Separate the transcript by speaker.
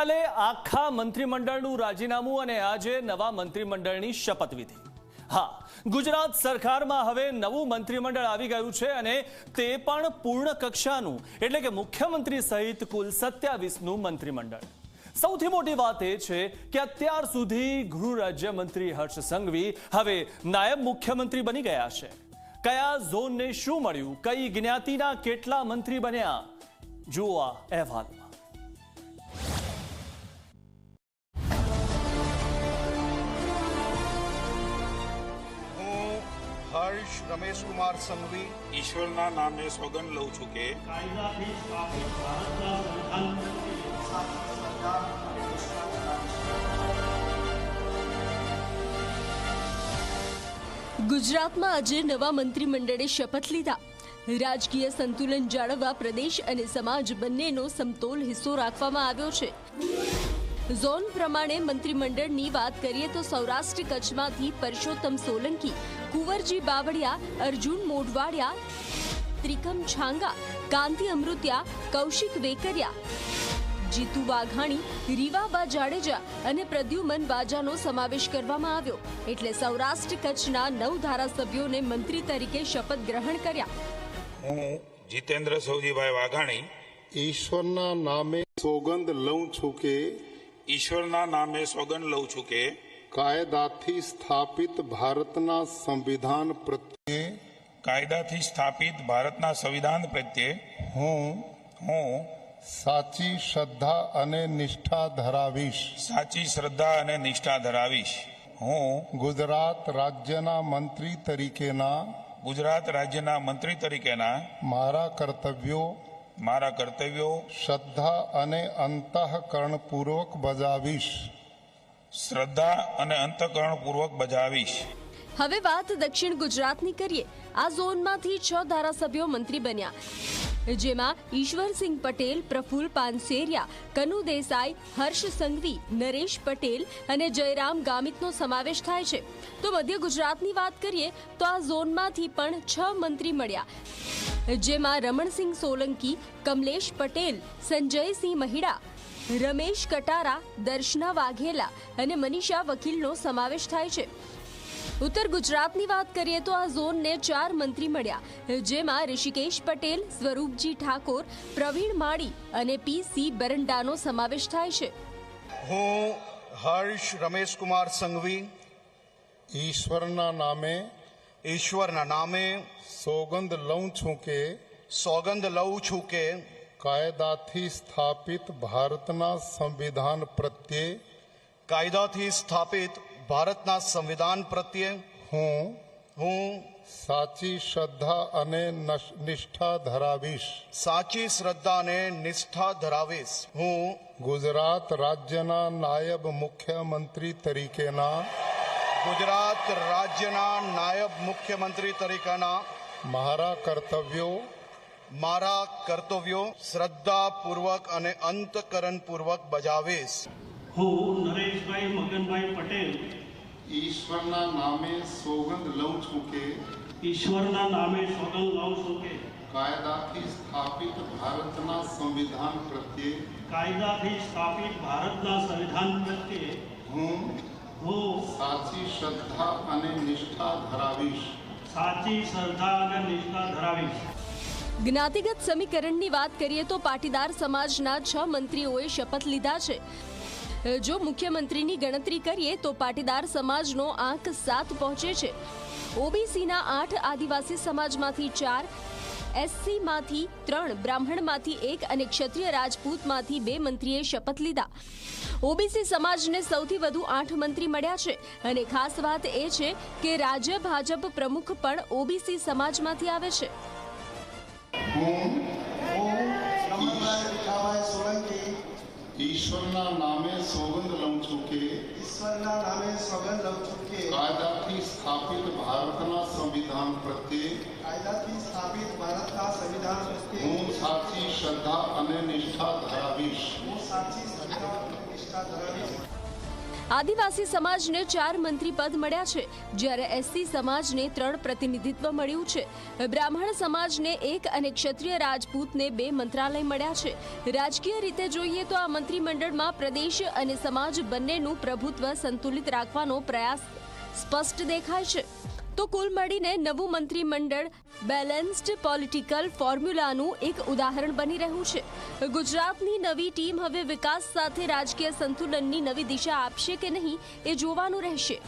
Speaker 1: ગઈકાલે આખા મંત્રીમંડળનું રાજીનામું અને આજે નવા મંત્રીમંડળની શપથવિધિ। હા, ગુજરાત સરકારમાં હવે નવું મંત્રીમંડળ આવી ગયું છે અને તે પણ પૂર્ણ કક્ષાનું, એટલે કે મુખ્યમંત્રી સહિત કુલ 27નું મંત્રીમંડળ। સૌથી મોટી વાત એ છે કે અત્યાર સુધી ગૃહ રાજ્યમંત્રી હર્ષ સંઘવી હવે નાયબ મુખ્યમંત્રી બની ગયા છે। કયા ઝોનને શું મળ્યું, કઈ જ્ઞાતિના કેટલા મંત્રી બન્યા, જુઓ આ અહેવાલમાં।
Speaker 2: हर्ष रमेश कुमार संघवी
Speaker 3: ईश्वरना नामे सौगंध लઉં છું કે
Speaker 4: કાયદાથી સ્થાપિત ભારતના સંવિધાન
Speaker 5: ગુજરાતમાં આજે નવા મંત્રીમંડળે શપથ લીધા। રાજકીય સંતુલન જાળવવા પ્રદેશ અને સમાજ બંનેનો સમતોલ હિસ્સો રાખવામાં આવ્યો છે। ઝોન પ્રમાણે મંત્રીમંડળની વાત કરીએ તો સૌરાષ્ટ્ર કચ્છમાંથી પરસોત્તમ સોલંકી, કુંવરજી બાવળિયા, અર્જુન મોઢવાડિયા, ત્રિકમ છાંગા, કાંતિ અમૃતિયા, કૌશિક વેકરિયા, જીતુ વાઘાણી, રીવાબા જાડેજા અને પ્રદ્યુમન વાજાનો સમાવેશ કરવામાં આવ્યો। એટલે સૌરાષ્ટ્ર કચ્છના 9 ધારાસભ્યોને મંત્રી તરીકે શપથ ગ્રહણ કર્યા।
Speaker 3: હું જીતેન્દ્ર સૌજીભાઈ વાઘાણી
Speaker 6: ઈશ્વરના નામે સોગંદ લઉં છું કે
Speaker 3: ઈશ્વરના નામે સોગંદ લઉં છું કે
Speaker 6: કાયદાથી સ્થાપિત ભારતના સંવિધાન પ્રત્યે હું સાચી શ્રદ્ધા અને નિષ્ઠા ધરાવીશ। હું ગુજરાત રાજ્યના મંત્રી તરીકેના મારા કર્તવ્યો શ્રદ્ધા અને અંતઃકરણપૂર્વક બજાવીશ।
Speaker 5: હવે વાત દક્ષિણ ગુજરાતની કરીએ। આ ઝોનમાંથી 6 ધારાસભ્યો મંત્રી બન્યા, જેમાં ઈશ્વરસિંહ પટેલ, પ્રફુલ્લ પાનસેરિયા, કનુ દેસાઈ, હર્ષ સંઘવી, નરેશ પટેલ અને જયરામ ગામિતનો સમાવેશ થાય છે। તો મધ્ય ગુજરાતની વાત કરીએ તો આ ઝોનમાંથી પણ 6 મંત્રી મળ્યા, જેમાં રમણસિંહ સોલંકી, કમલેશ પટેલ, સંજયસિંહ મહિડા, રમેશ કટારા, દર્શના વાઘેલા અને મનીષા વકીલનો સમાવેશ થાય છે। ઉત્તર ગુજરાતની વાત કરીએ તો આ ઝોનને 4 મંત્રી મળ્યા, જેમાં ઋષિકેશ પટેલ, સ્વરૂપજી ઠાકોર, પ્રવીણ માળી અને પીસી બરંડાનો સમાવેશ થાય છે।
Speaker 2: હું હર્ષ રમેશ કુમાર સંઘવી
Speaker 6: ઈશ્વરના નામે સોગંદ લઉં છું કે કાયદાથી સ્થાપિત ભારતના સંવિધાન પ્રત્યે હું સાચી શ્રદ્ધા અને નિષ્ઠા ધરાવીશ। હું ગુજરાત રાજ્યના નાયબ મુખ્યમંત્રી તરીકેના મારા કર્તવ્યો શ્રદ્ધાપૂર્વક અને અંતઃકરણપૂર્વક બજાવીશ।
Speaker 4: હું નરેશભાઈ મગનભાઈ પટેલ
Speaker 6: ઈશ્વરના નામે સોગંદ લઉં છું કે કાયદાથી સ્થાપિત ભારતના સંવિધાન પ્રત્યે હું સાચી શ્રદ્ધા અને નિષ્ઠા ધરાવીશ।
Speaker 5: જ્ઞાતિગત સમીકરણની વાત કરીએ તો પાટીદાર સમાજના 6 મંત્રીઓએ શપથ લીધા છે। જો મુખ્યમંત્રીની ગણતરી કરીએ તો પાટીદાર સમાજનો આંક 7 પહોંચે છે। ઓબીસીના 8, આદિવાસી સમાજમાંથી 4, એસસીમાંથી 3, બ્રાહ્મણમાંથી 1 અને ક્ષત્રિય રાજપૂતમાંથી 2 મંત્રીએ શપથ લીધા। ઓબીસી સમાજને સૌથી વધુ 8 મંત્રી મળ્યા છે અને ખાસ વાત એ છે કે રાજ્ય ભાજપ પ્રમુખ પણ ઓબીસી સમાજમાંથી આવે છે।
Speaker 6: ઈશ્વરના નામે સોગંદ લઉં છું કે કાયદાથી સ્થાપિત ભારતના સંવિધાન પ્રત્યે હું સાચી શ્રદ્ધા અને નિષ્ઠા ધરાવીશ।
Speaker 5: આદિવાસી સમાજને 4 મંત્રી પદ મળ્યા છે, જ્યારે એસસી સમાજને 3 પ્રતિનિધિત્વ મળ્યું છે. બ્રાહ્મણ સમાજને 1 અને ક્ષત્રિય રાજપૂતને 2 મંત્રાલય મળ્યા છે. રાજકીય રીતે જોઈએ તો આ મંત્રીમંડળમાં પ્રદેશ અને સમાજ બંનેનું પ્રભુત્વ સંતુલિત રાખવાનો પ્રયાસ સ્પષ્ટ દેખાય છે. તો કુલ મળીને નવું મંત્રીમંડળ બેલેન્સ્ડ પોલિટિકલ ફોર્મ્યુલાનું એક ઉદાહરણ બની રહ્યું છે. ગુજરાતની નવી ટીમ હવે વિકાસ સાથે રાજકીય સંતુલનની નવી દિશા આપશે કે નહીં એ જોવાનું રહેશે.